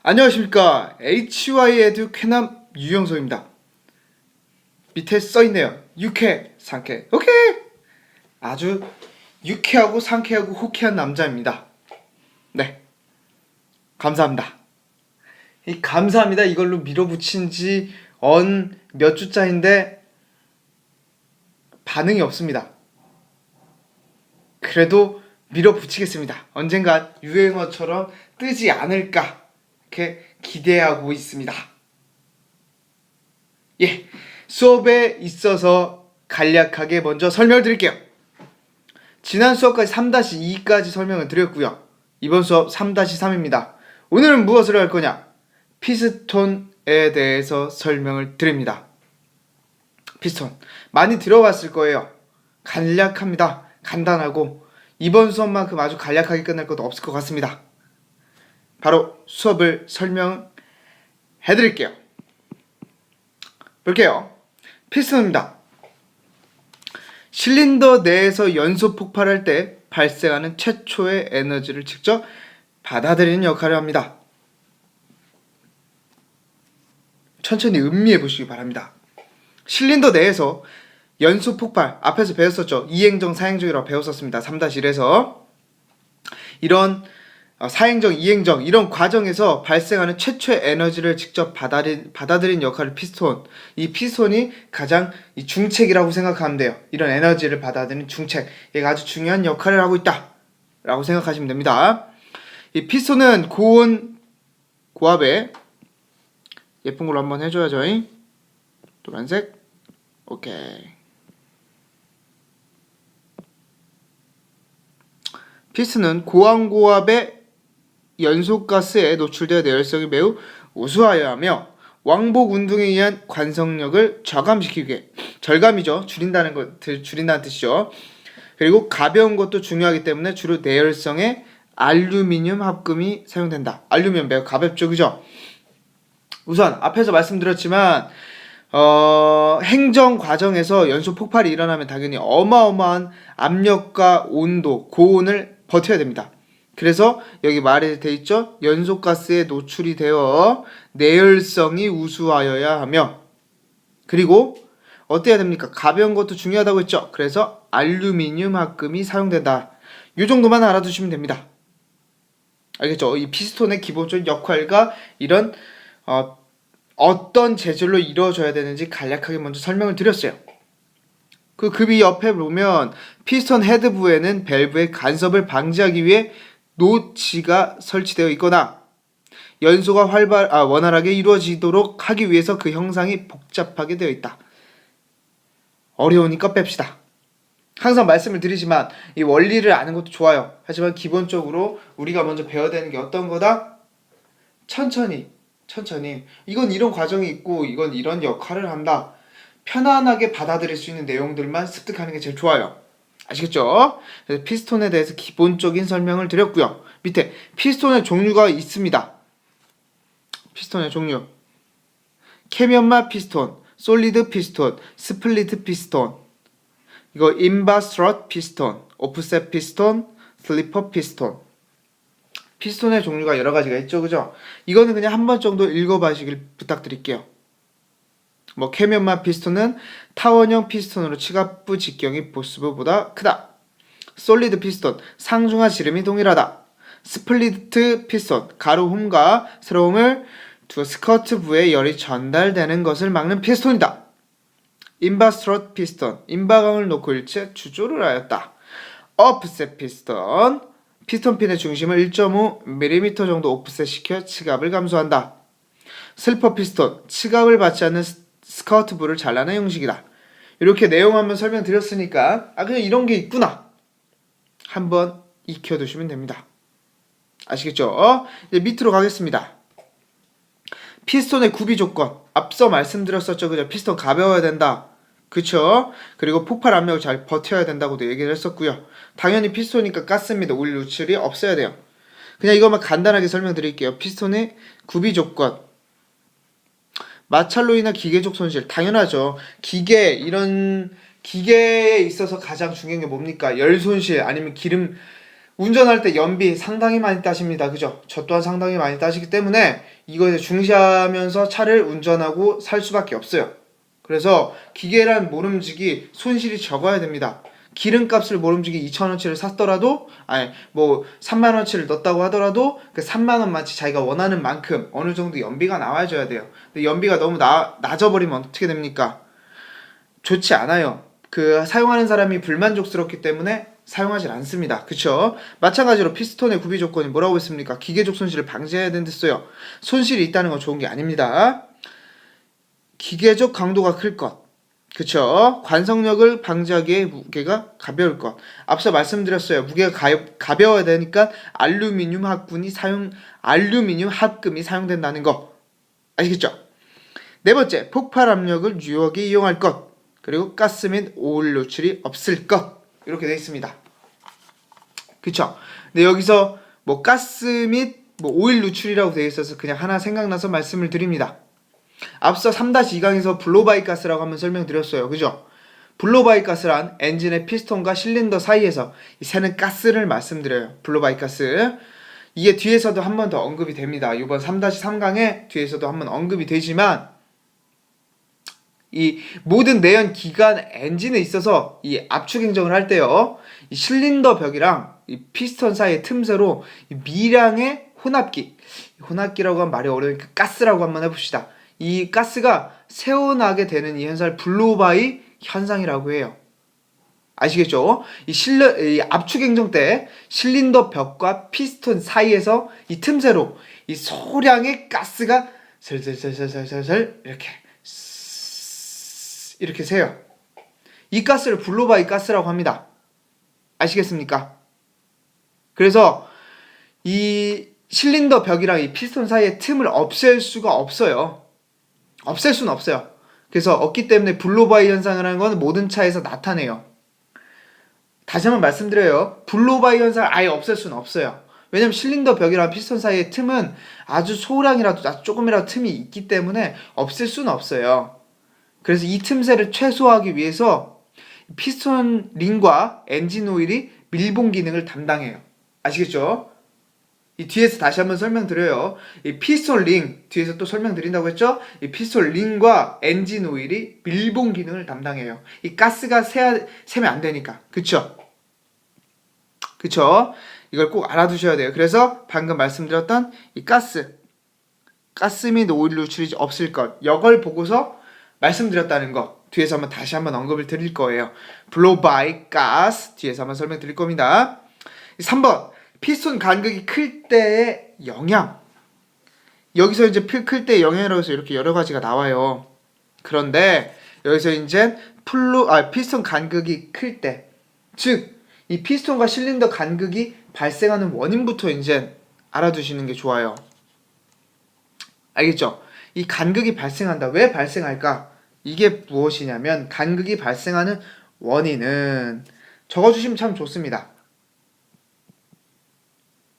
안녕하십니까. HY 에듀 쾌남 유영석입니다. 밑에 써있네요. 유쾌, 상쾌, 오케이! 아주 유쾌하고 상쾌하고 호쾌한 남자입니다. 네. 감사합니다. 이 감사합니다. 이걸로 밀어붙인 지 몇 주짜인데 반응이 없습니다. 그래도 밀어붙이겠습니다. 언젠간 유행어처럼 뜨지 않을까 이렇게 기대하고 있습니다. 예, 수업에 있어서 간략하게 먼저 설명을 드릴게요. 지난 수업까지 3-2까지 설명을 드렸고요. 이번 수업 3-3입니다. 오늘은 무엇을 할 거냐? 피스톤에 대해서 설명을 드립니다. 피스톤 많이 들어봤을 거예요. 간략합니다. 간단하고 이번 수업만큼 아주 간략하게 끝날 것도 없을 것 같습니다. 바로 수업을 설명해 드릴게요. 볼게요. 피스톤입니다. 실린더 내에서 연소 폭발할 때 발생하는 최초의 에너지를 직접 받아들이는 역할을 합니다. 천천히 음미해 보시기 바랍니다. 실린더 내에서 연소 폭발, 앞에서 배웠었죠. 이행정, 사행정이라고 배웠었습니다. 3-1에서 이런 사행정, 이행정 이런 과정에서 발생하는 최초의 에너지를 직접 받아들인 역할을 피스톤. 이 피스톤이 가장 중책이라고 생각하면 돼요. 이런 에너지를 받아들이는 중책. 얘가 아주 중요한 역할을 하고 있다 라고 생각하시면 됩니다. 이 피스톤은 고온 고압에 예쁜 걸로 한번 해줘야죠. 노란색. 오케이. 피스톤은 고온고압의 연소가스에 노출되어 내열성이 매우 우수하여야 하며 왕복 운동에 의한 관성력을 저감시키기 위해, 절감이죠. 줄인다는 뜻이죠. 그리고 가벼운 것도 중요하기 때문에 주로 내열성의 알루미늄 합금이 사용된다. 알루미늄 매우 가볍죠, 그죠? 우선 앞에서 말씀드렸지만 행정 과정에서 연소 폭발이 일어나면 당연히 어마어마한 압력과 온도, 고온을 버텨야 됩니다. 그래서 여기 말에 돼 있죠. 연소가스에 노출이 되어 내열성이 우수하여야 하며, 그리고 어때야 됩니까? 가벼운 것도 중요하다고 했죠. 그래서 알루미늄 합금이 사용된다. 이 정도만 알아두시면 됩니다. 알겠죠? 이 피스톤의 기본적인 역할과 이런 어떤 재질로 이루어져야 되는지 간략하게 먼저 설명을 드렸어요. 그 위 옆에 보면 피스톤 헤드부에는 밸브의 간섭을 방지하기 위해 노치가 설치되어 있거나 연소가 원활하게 이루어지도록 하기 위해서 그 형상이 복잡하게 되어 있다. 어려우니까 뺍시다. 항상 말씀을 드리지만 이 원리를 아는 것도 좋아요. 하지만 기본적으로 우리가 먼저 배워야 되는 게 어떤 거다? 천천히 이건 이런 과정이 있고 이건 이런 역할을 한다. 편안하게 받아들일 수 있는 내용들만 습득하는 게 제일 좋아요. 아시겠죠? 그래서 피스톤에 대해서 기본적인 설명을 드렸고요. 밑에 피스톤의 종류가 있습니다. 피스톤의 종류. 캐면마 피스톤, 솔리드 피스톤, 스플리트 피스톤, 이거 인바 스트럿 피스톤, 오프셋 피스톤, 슬리퍼 피스톤. 피스톤의 종류가 여러 가지가 있죠, 그죠? 이거는 그냥 한 번 정도 읽어봐시길 부탁드릴게요. 캐면마 피스톤은 타원형 피스톤으로 치갑부 직경이 보스부보다 크다. 솔리드 피스톤, 상중하 지름이 동일하다. 스플리트 피스톤, 가로 홈과 세로 홈을 두 스커트 부에 열이 전달되는 것을 막는 피스톤이다. 인바 스트럿 피스톤, 인바강을 놓고 일체 추조를 하였다. 오프셋 피스톤, 피스톤핀의 중심을 1.5mm 정도 오프셋 시켜 치갑을 감소한다. 슬퍼 피스톤, 치갑을 받지 않는 스커트 부를 잘라낸 형식이다. 이렇게 내용 한번 설명드렸으니까 그냥 이런 게 있구나 한번 익혀두시면 됩니다. 아시겠죠? 이제 밑으로 가겠습니다. 피스톤의 구비 조건 앞서 말씀드렸었죠, 그죠? 피스톤 가벼워야 된다, 그쵸? 그리고 폭발 압력을 잘 버텨야 된다고도 얘기를 했었고요. 당연히 피스톤이니까 가스입니다. 올 누출이 없어야 돼요. 그냥 이것만 간단하게 설명드릴게요. 피스톤의 구비 조건, 마찰로 인한 기계적 손실, 당연하죠. 이런 기계에 있어서 가장 중요한 게 뭡니까? 열 손실, 아니면 기름 운전할 때 연비 상당히 많이 따십니다. 그죠? 저 또한 상당히 많이 따시기 때문에 이거에 중시하면서 차를 운전하고 살 수밖에 없어요. 그래서 기계란 모름지기 손실이 적어야 됩니다. 기름값을 모름지기 2,000원치를 샀더라도 아니 뭐 3만원치를 넣었다고 하더라도 그 3만원만치 자기가 원하는 만큼 어느 정도 연비가 나와줘야 돼요. 근데 연비가 너무 낮아버리면 어떻게 됩니까? 좋지 않아요. 그 사용하는 사람이 불만족스럽기 때문에 사용하지 않습니다. 그쵸? 마찬가지로 피스톤의 구비 조건이 뭐라고 했습니까? 기계적 손실을 방지해야 된댔어요. 손실이 있다는 건 좋은 게 아닙니다. 기계적 강도가 클 것. 그쵸? 관성력을 방지하기에 무게가 가벼울 것. 앞서 말씀드렸어요. 무게가 가벼워야 되니까 알루미늄 합금이 사용된다는 거. 아시겠죠? 네 번째, 폭발 압력을 유효하게 이용할 것. 그리고 가스 및 오일 노출이 없을 것. 이렇게 되어 있습니다. 그쵸? 근데 여기서 뭐 가스 및 뭐 오일 누출이라고 되어 있어서 그냥 하나 생각나서 말씀을 드립니다. 앞서 3-2강에서 블로바이 가스라고 한번 설명드렸어요. 그죠? 블로바이 가스란 엔진의 피스톤과 실린더 사이에서 새는 가스를 말씀드려요. 블로바이 가스. 이게 뒤에서도 한 번 더 언급이 됩니다. 이번 3-3강에 뒤에서도 한 번 언급이 되지만 이 모든 내연 기관 엔진에 있어서 이 압축 행정을 할 때요. 이 실린더 벽이랑 이 피스톤 사이의 틈새로 이 미량의 혼합기라고 하면 말이 어려우니까 가스라고 한번 해봅시다. 이 가스가 새어나게 되는 이 현상을 블로바이 현상이라고 해요. 아시겠죠? 이 압축 행정 때 실린더 벽과 피스톤 사이에서 이 틈새로 이 소량의 가스가 슬슬슬슬슬슬 이렇게 새요. 이 가스를 블로바이 가스라고 합니다. 아시겠습니까? 그래서 이 실린더 벽이랑 이 피스톤 사이의 틈을 없앨 수가 없어요. 없앨 수는 없어요. 그래서 없기 때문에 블로바이 현상이라는 건 모든 차에서 나타내요. 다시 한번 말씀드려요. 블로바이 현상을 아예 없앨 수는 없어요. 왜냐면 실린더 벽이랑 피스톤 사이의 틈은 아주 소량이라도 아주 조금이라도 틈이 있기 때문에 없앨 수는 없어요. 그래서 이 틈새를 최소화하기 위해서 피스톤 링과 엔진 오일이 밀봉 기능을 담당해요. 아시겠죠? 이 뒤에서 다시 한번 설명드려요. 이 피스톤 링 뒤에서 또 설명드린다고 했죠? 이 피스톤 링과 엔진 오일이 밀봉 기능을 담당해요. 이 가스가 새면 안 되니까. 그쵸? 이걸 꼭 알아두셔야 돼요. 그래서 방금 말씀드렸던 이 가스 및 오일 누출이 없을 것, 이걸 보고서 말씀드렸다는 거 뒤에서 다시 한번 언급을 드릴 거예요. blow by gas 뒤에서 한번 설명드릴 겁니다. 3번 피스톤 간극이 클 때의 영향. 여기서 이제 클 때의 영향이라고 해서 이렇게 여러 가지가 나와요. 그런데 여기서 이제 피스톤 간극이 클 때, 즉 이 피스톤과 실린더 간극이 발생하는 원인부터 이제 알아두시는 게 좋아요. 알겠죠? 이 간극이 발생한다. 왜 발생할까? 이게 무엇이냐면 간극이 발생하는 원인은 적어주시면 참 좋습니다.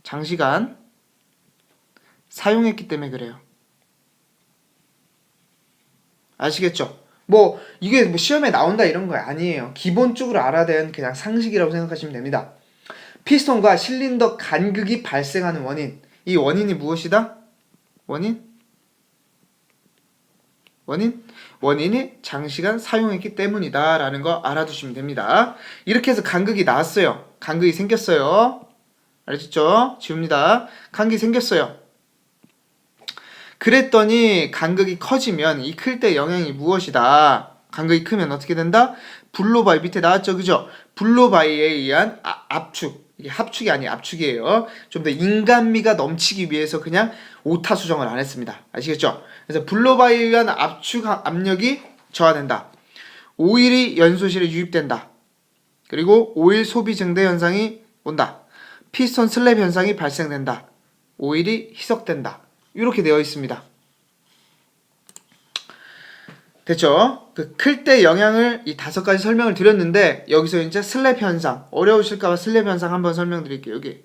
장시간 사용했기 때문에 그래요. 아시겠죠? 이게 시험에 나온다 이런 거 아니에요. 기본적으로 알아야 되는 그냥 상식이라고 생각하시면 됩니다. 피스톤과 실린더 간극이 발생하는 원인. 이 원인이 무엇이다? 원인이 장시간 사용했기 때문이다 라는 거 알아두시면 됩니다. 이렇게 해서 간극이 나왔어요. 간극이 생겼어요. 알겠죠? 지웁니다. 간극이 생겼어요. 그랬더니 간극이 커지면 이 클 때 영향이 무엇이다? 간극이 크면 어떻게 된다? 블로바이 밑에 나왔죠, 그죠? 블로바이에 의한 압축. 이게 합축이 아니에요, 압축이에요. 좀 더 인간미가 넘치기 위해서 그냥 오타 수정을 안 했습니다. 아시겠죠? 그래서 블로바이에 의한 압력이 저하된다. 오일이 연소실에 유입된다. 그리고 오일 소비 증대 현상이 온다. 피스톤 슬랩 현상이 발생된다. 오일이 희석된다. 이렇게 되어 있습니다. 됐죠? 그 클 때 영향을 이 5가지 설명을 드렸는데 여기서 이제 슬랩 현상, 어려우실까봐 슬랩 현상 한번 설명드릴게요. 여기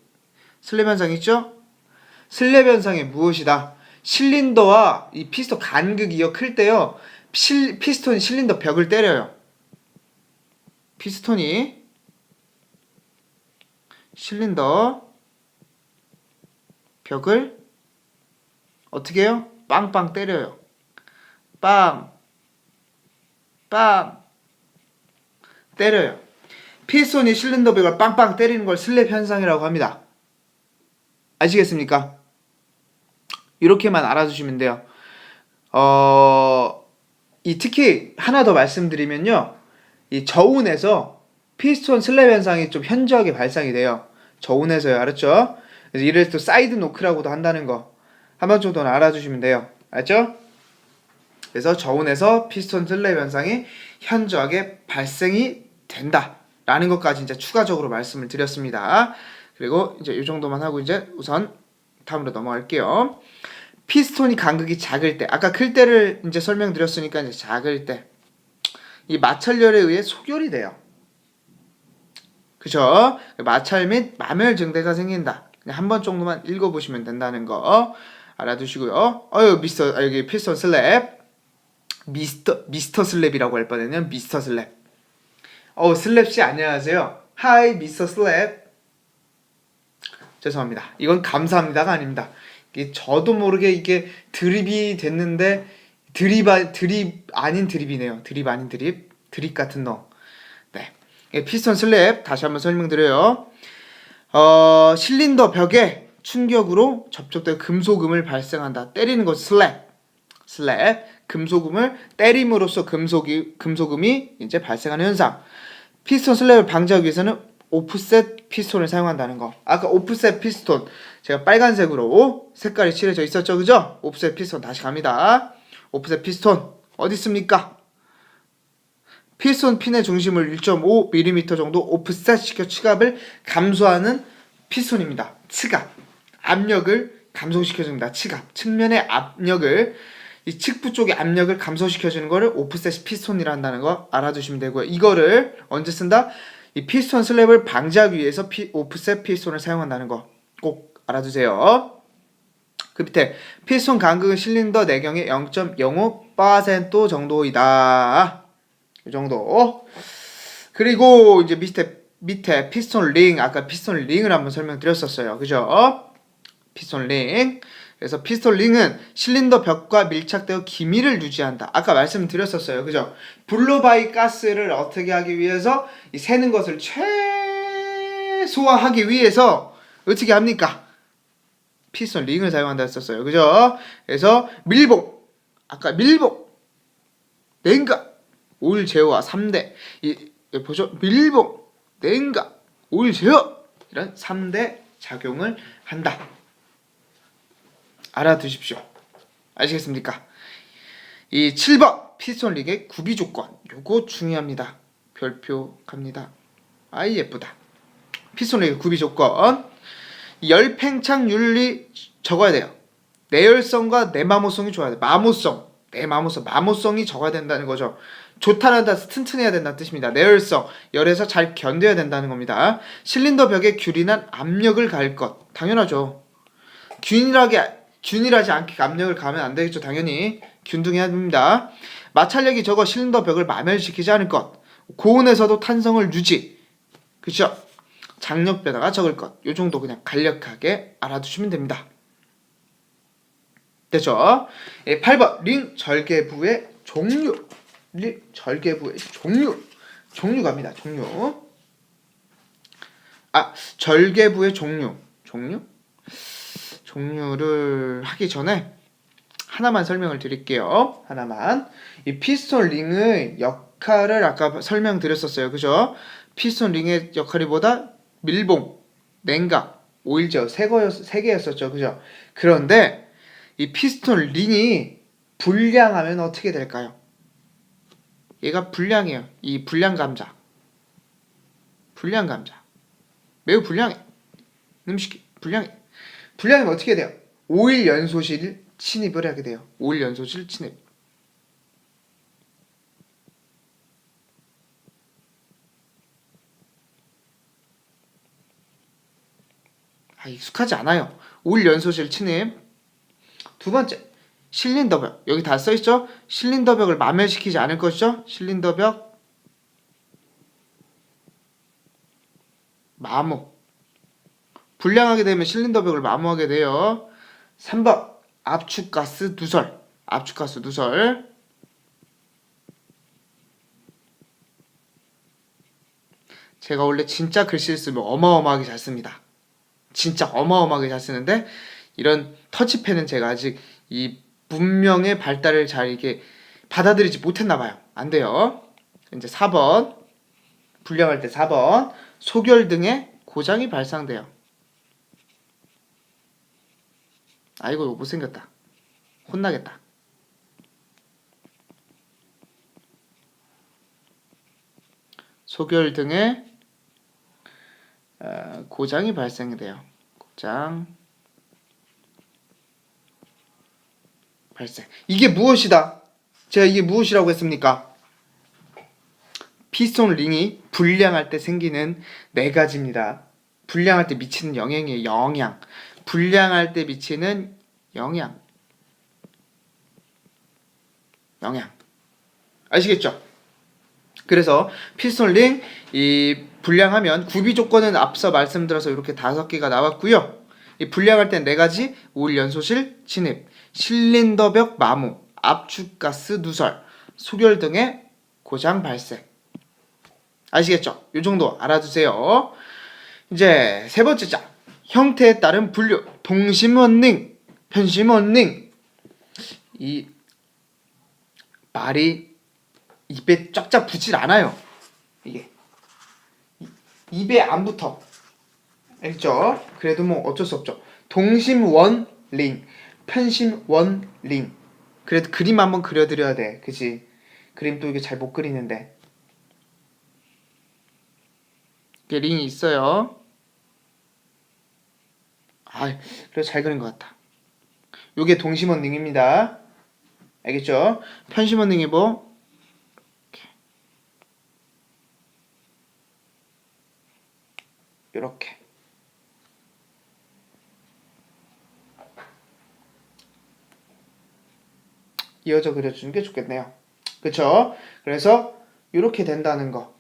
슬랩 현상 있죠? 슬랩 현상이 무엇이다? 실린더와 이 피스톤 간극이요 클 때요 피스톤이 실린더 벽을 때려요. 피스톤이 실린더 벽을 어떻게 해요? 빵빵 때려요. 빵, 빵 때려요. 피스톤이 실린더 벽을 빵빵 때리는 걸 슬랩 현상이라고 합니다. 아시겠습니까? 이렇게만 알아두시면 돼요. 특히 하나 더 말씀드리면요. 이 저온에서 피스톤 슬랩 현상이 좀 현저하게 발생이 돼요. 저온에서요. 알았죠? 그래서 이를 또 사이드 노크라고도 한다는 거 한 번 정도는 알아주시면 돼요. 알았죠? 그래서 저온에서 피스톤 슬랩 현상이 현저하게 발생이 된다라는 것까지 이제 추가적으로 말씀을 드렸습니다. 그리고 이제 이 정도만 하고 이제 우선 다음으로 넘어갈게요. 피스톤이 간극이 작을 때, 아까 클 때를 이제 설명드렸으니까 이제 작을 때, 이 마찰열에 의해 소결이 돼요. 그죠? 마찰 및 마멸 증대가 생긴다. 한 번 정도만 읽어보시면 된다는 거 알아두시고요. 여기 피스톤 슬랩, 미스터 슬랩이라고 할 뻔했네요. 미스터 슬랩. 슬랩씨 안녕하세요. 하이 미스터 슬랩. 죄송합니다. 이건 감사합니다가 아닙니다. 저도 모르게 이게 드립이 됐는데 드립 아닌 드립이네요. 드립 아닌 드립 같은 너. 네. 피스톤 슬랩 다시 한번 설명드려요. 실린더 벽에 충격으로 접촉된 금속음을 발생한다. 때리는 것 슬랩. 금속음을 때림으로써 금속음이 이제 발생하는 현상. 피스톤 슬랩을 방지하기 위해서는 오프셋 피스톤을 사용한다는 거. 아까 오프셋 피스톤 제가 빨간색으로 색깔이 칠해져 있었죠, 그죠? 오프셋 피스톤 다시 갑니다. 오프셋 피스톤 어디 있습니까? 피스톤 핀의 중심을 1.5mm 정도 오프셋 시켜 치갑을 감소하는 피스톤입니다. 치갑, 압력을 감소시켜줍니다. 치갑, 측면의 압력을, 이 측부 쪽의 압력을 감소시켜주는 거를 오프셋 피스톤이라 한다는 거 알아두시면 되고요. 이거를 언제 쓴다? 이 피스톤 슬랩을 방지하기 위해서 오프셋 피스톤을 사용한다는 거 꼭 알아두세요. 그 밑에 피스톤 간극은 실린더 내경의 0.05% 정도이다. 이 정도. 그리고 이제 밑에 피스톤 링, 아까 피스톤 링을 한번 설명드렸었어요. 그죠? 피스톤 링. 그래서 피스톤 링은 실린더 벽과 밀착되어 기미를 유지한다. 아까 말씀드렸었어요. 그죠? 블로바이 가스를 어떻게 하기 위해서 이 새는 것을 최소화하기 위해서 어떻게 합니까? 피스톤 링을 사용한다 했었어요. 그죠? 그래서 밀봉, 아까 밀봉, 냉각, 오일 제어와 3대 보죠? 밀봉, 냉각, 오일 제어 이런 3대 작용을 한다. 알아두십시오. 아시겠습니까? 이 7번 피스톤 링의 구비 조건, 요거 중요합니다. 별표 갑니다. 아이 예쁘다. 피스톤 링의 구비 조건, 열팽창 윤리 적어야 돼요. 내열성과 내마모성이 좋아야 돼. 마모성이 적어야 된다는 거죠. 좋다란다, 튼튼해야 된다는 뜻입니다. 내열성, 열에서 잘 견뎌야 된다는 겁니다. 실린더 벽에 균일한 압력을 가할 것, 당연하죠. 균일하지 않게 압력을 가하면 안 되겠죠. 당연히 균등해야 됩니다. 마찰력이 적어 실린더 벽을 마멸시키지 않을 것, 고온에서도 탄성을 유지, 그렇죠? 장력 변화가 적을 것, 요 정도 그냥 간략하게 알아두시면 됩니다. 됐죠? 8번 링 절개부의 종류. 종류 갑니다. 절개부의 종류를 하기 전에 하나만 설명을 드릴게요. 이 피스톤 링의 역할을 아까 설명드렸었어요. 그죠? 피스톤 링의 역할이 뭐다? 밀봉, 냉각, 오일 제어 세 개였었죠. 그죠? 그런데 이 피스톤 링이 불량하면 어떻게 될까요? 얘가 불량해요. 이 불량 감자. 매우 불량해. 음식이 불량해. 불량하면 어떻게 돼요? 오일 연소실 침입을 하게 돼요. 오일 연소실 침입. 익숙하지 않아요. 오일 연소실 침입. 두 번째, 실린더 벽. 여기 다 써있죠? 실린더 벽을 마멸시키지 않을 것이죠? 실린더 벽 마모. 불량하게 되면 실린더 벽을 마모하게 돼요. 3번 압축가스 누설. 압축가스 누설. 제가 원래 진짜 글씨를 쓰면 어마어마하게 잘 씁니다. 진짜 어마어마하게 잘 쓰는데 이런 터치펜은 제가 아직 이 문명의 발달을 잘 이렇게 받아들이지 못했나 봐요. 안 돼요. 이제 4번 불량할 때 4번 소결 등의 고장이 발생돼요. 아이고 이거 못생겼다. 혼나겠다. 소결 등의 고장이 발생돼요. 고장 발생. 이게 무엇이다? 제가 이게 무엇이라고 했습니까? 피스톤 링이 불량할 때 생기는 네 가지입니다. 불량할 때 미치는 영향이에요. 영향. 불량할 때 미치는 영향. 아시겠죠? 그래서 피스톤 링 이 불량하면 구비 조건은 앞서 말씀드려서 이렇게 5개가 나왔고요. 이 불량할 땐 4가지 올 연소실 진입, 실린더벽 마모, 압축가스 누설, 소결 등의 고장 발생. 아시겠죠? 이 정도 알아두세요. 이제 세 번째 장. 형태에 따른 분류. 동심원링, 편심원링. 이 말이 입에 쫙쫙 붙질 않아요. 이게 입에 안 붙어. 알겠죠? 그래도 뭐 어쩔 수 없죠. 동심원링, 편심원링. 그래도 그림 한번 그려드려야 돼. 그치? 그림 또 이게 잘 못 그리는데. 이게 링이 있어요. 아, 그래도 잘 그린 것 같다. 요게 동심원링입니다. 알겠죠? 편심원링이 뭐? 요렇게. 이어져 그려주는 게 좋겠네요. 그쵸? 그래서 요렇게 된다는 거.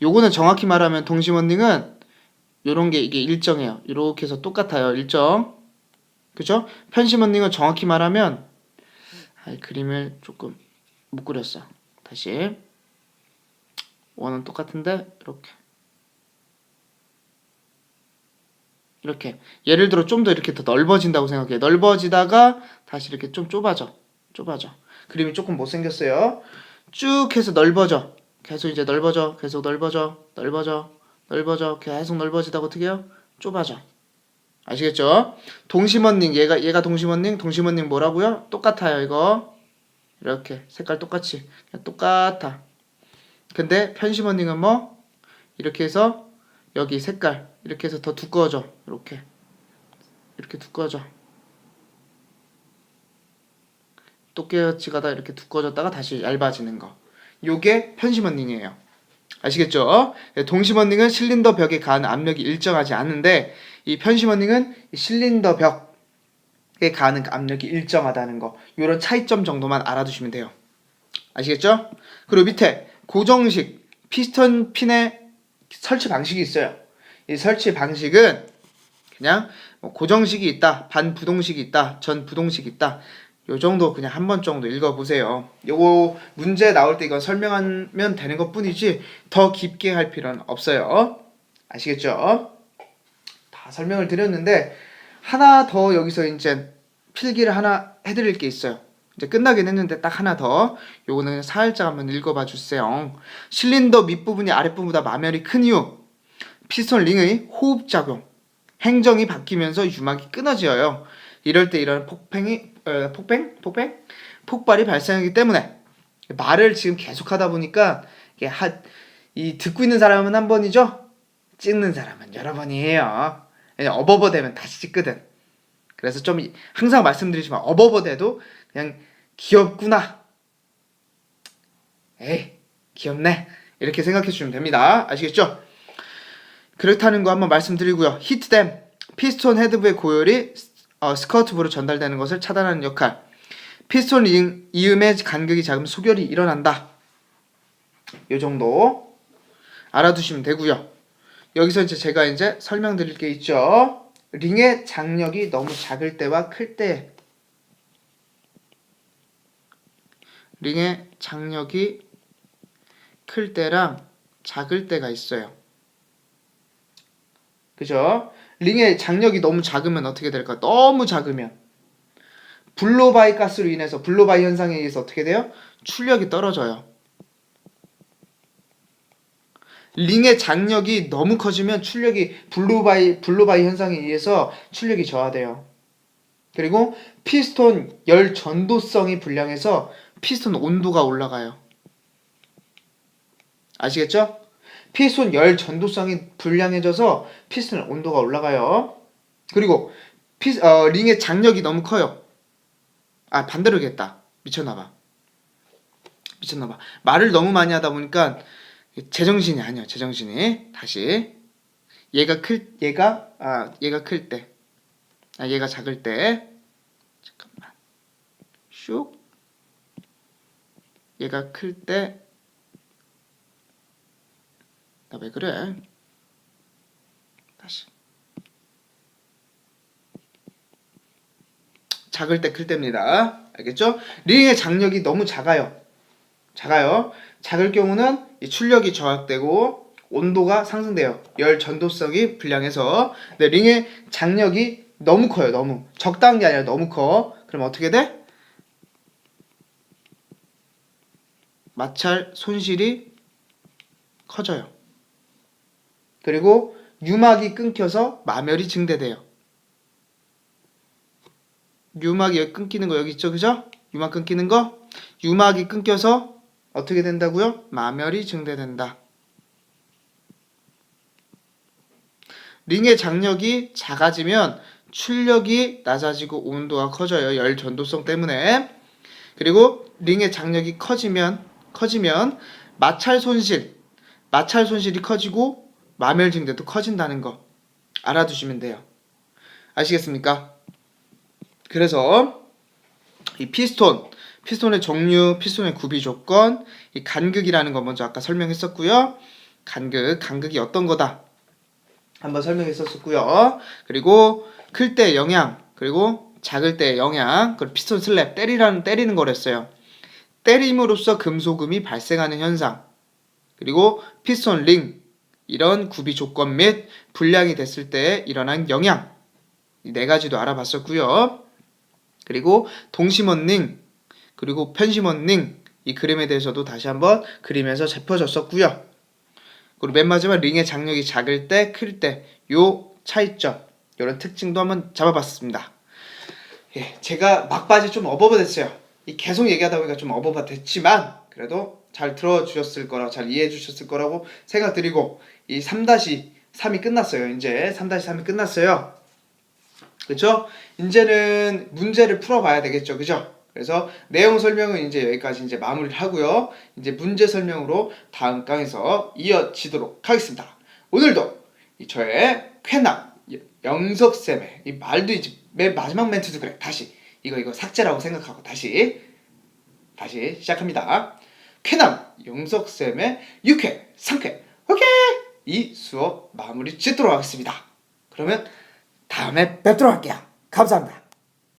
요거는 정확히 말하면 동심원링은 요런 게 이게 일정해요. 요렇게 해서 똑같아요. 일정. 그쵸? 편심원링은 정확히 말하면 그림을 조금 못 그렸어. 다시. 원은 똑같은데 이렇게 예를 들어 좀 더 이렇게 더 넓어진다고 생각해. 넓어지다가 다시 이렇게 좀 좁아져. 그림이 조금 못생겼어요. 쭉 해서 넓어져. 계속 이제 넓어져. 계속 넓어져. 계속 넓어지다가 어떻게 해요? 좁아져. 아시겠죠? 동심원링 얘가 동심원링 뭐라고요? 똑같아요. 이거 이렇게 색깔 똑같이 그냥 똑같아. 근데 편심원링은 뭐? 이렇게 해서 여기 색깔 이렇게 해서 더 두꺼워져. 이렇게 두꺼워져. 똑같이 가다 이렇게 두꺼워졌다가 다시 얇아지는 거. 요게 편심원링이에요. 아시겠죠? 동심원링은 실린더 벽에 가한 압력이 일정하지 않은데 이 편심원링은 실린더 벽에 가하는 압력이 일정하다는 거. 요런 차이점 정도만 알아두시면 돼요. 아시겠죠? 그리고 밑에 고정식 피스톤 핀의 설치 방식이 있어요. 이 설치 방식은 그냥 고정식이 있다, 반부동식이 있다, 전부동식이 있다. 요 정도 그냥 한 번 정도 읽어보세요. 요거 문제 나올 때 이거 설명하면 되는 것 뿐이지 더 깊게 할 필요는 없어요. 아시겠죠? 다 설명을 드렸는데 하나 더 여기서 이제 필기를 하나 해드릴 게 있어요. 이제 끝나긴 했는데 딱 하나 더. 요거는 살짝 한번 읽어봐 주세요. 실린더 밑부분이 아랫부분보다 마멸이 큰 이유. 피스톤 링의 호흡작용. 행정이 바뀌면서 유막이 끊어져요. 이럴 때 이런 폭발이 발생하기 때문에 말을 지금 계속 하다 보니까 이 듣고 있는 사람은 한 번이죠. 찍는 사람은 여러 번이에요. 어버버되면 다시 찍거든. 그래서 좀 항상 말씀드리지만 어버버돼도 그냥 귀엽구나. 에이 귀엽네. 이렇게 생각해 주시면 됩니다. 아시겠죠? 그렇다는 거 한번 말씀드리고요. 히트댐 피스톤 헤드부의 고열이 스커트부로 전달되는 것을 차단하는 역할. 피스톤 이음의 간격이 작으면 소결이 일어난다. 요 정도 알아두시면 되고요. 여기서 이제 제가 이제 설명드릴 게 있죠. 링의 장력이 너무 작을 때와 클 때, 링의 장력이 클 때랑 작을 때가 있어요. 그죠? 링의 장력이 너무 작으면 어떻게 될까? 너무 작으면 블로바이 가스로 인해서, 블로바이 현상에 의해서 어떻게 돼요? 출력이 떨어져요. 링의 장력이 너무 커지면 출력이 블로바이 현상에 의해서 출력이 저하돼요. 그리고 피스톤 열 전도성이 불량해서 피스톤 온도가 올라가요. 아시겠죠? 피스톤 열 전도성이 불량해져서 피스톤 온도가 올라가요. 그리고 링의 장력이 너무 커요. 아, 반대로 했다. 미쳤나봐. 말을 너무 많이 하다 보니까 제정신이 아니야. 제정신이. 다시. 얘가 클 때. 얘가 작을 때. 잠깐만. 슉. 얘가 클 때. 나 왜 그래? 다시. 작을 때 클 때입니다. 알겠죠? 링의 장력이 너무 작아요. 작을 경우는 이 출력이 저하되고 온도가 상승돼요. 열 전도성이 불량해서. 근데 링의 장력이 너무 커요. 너무. 적당한 게 아니라 너무 커. 그럼 어떻게 돼? 마찰 손실이 커져요. 그리고 유막이 끊겨서 마멸이 증대돼요. 유막이 여기 끊기는 거 여기 있죠, 그죠? 유막 끊기는 거. 유막이 끊겨서 어떻게 된다고요? 마멸이 증대된다. 링의 장력이 작아지면 출력이 낮아지고 온도가 커져요. 열 전도성 때문에. 그리고 링의 장력이 커지면 마찰 손실이 커지고 마멸 증대도 커진다는 거 알아두시면 돼요. 아시겠습니까? 그래서 이 피스톤의 종류, 피스톤의 구비 조건, 이 간극이라는 거 먼저 아까 설명했었고요. 간극이 어떤 거다 한번 설명했었고요. 그리고 클 때 영향, 그리고 작을 때 영향, 그리고 피스톤 슬랩 때리는 거랬어요. 때림으로써 금속음이 발생하는 현상, 그리고 피스톤 링 이런 구비 조건 및 불량이 됐을 때 일어난 영향, 이 네 가지도 알아봤었고요. 그리고 동심원 링, 그리고 편심원 링, 이 그림에 대해서도 다시 한번 그리면서 짚어줬었고요. 그리고 맨 마지막 링의 장력이 작을 때, 클 때, 요 차이점, 이런 특징도 한번 잡아봤습니다. 예, 제가 막바지 좀 어버버 됐어요. 계속 얘기하다 보니까 좀 어버버 됐지만 그래도 잘 들어주셨을 거라고, 잘 이해해 주셨을 거라고 생각드리고, 이 3-3이 끝났어요. 이제 3-3이 끝났어요. 그쵸? 이제는 문제를 풀어봐야 되겠죠. 그죠? 그래서 내용 설명은 이제 여기까지 이제 마무리를 하고요. 이제 문제 설명으로 다음 강에서 이어지도록 하겠습니다. 오늘도 저의 쾌남 영석쌤의 이 말도 이제 맨 마지막 멘트도 그래. 다시 이거 삭제라고 생각하고 다시 시작합니다. 쾌남 영석쌤의 6회, 3회, 오케이! 이 수업 마무리 짓도록 하겠습니다. 그러면 다음에 뵙도록 할게요. 감사합니다.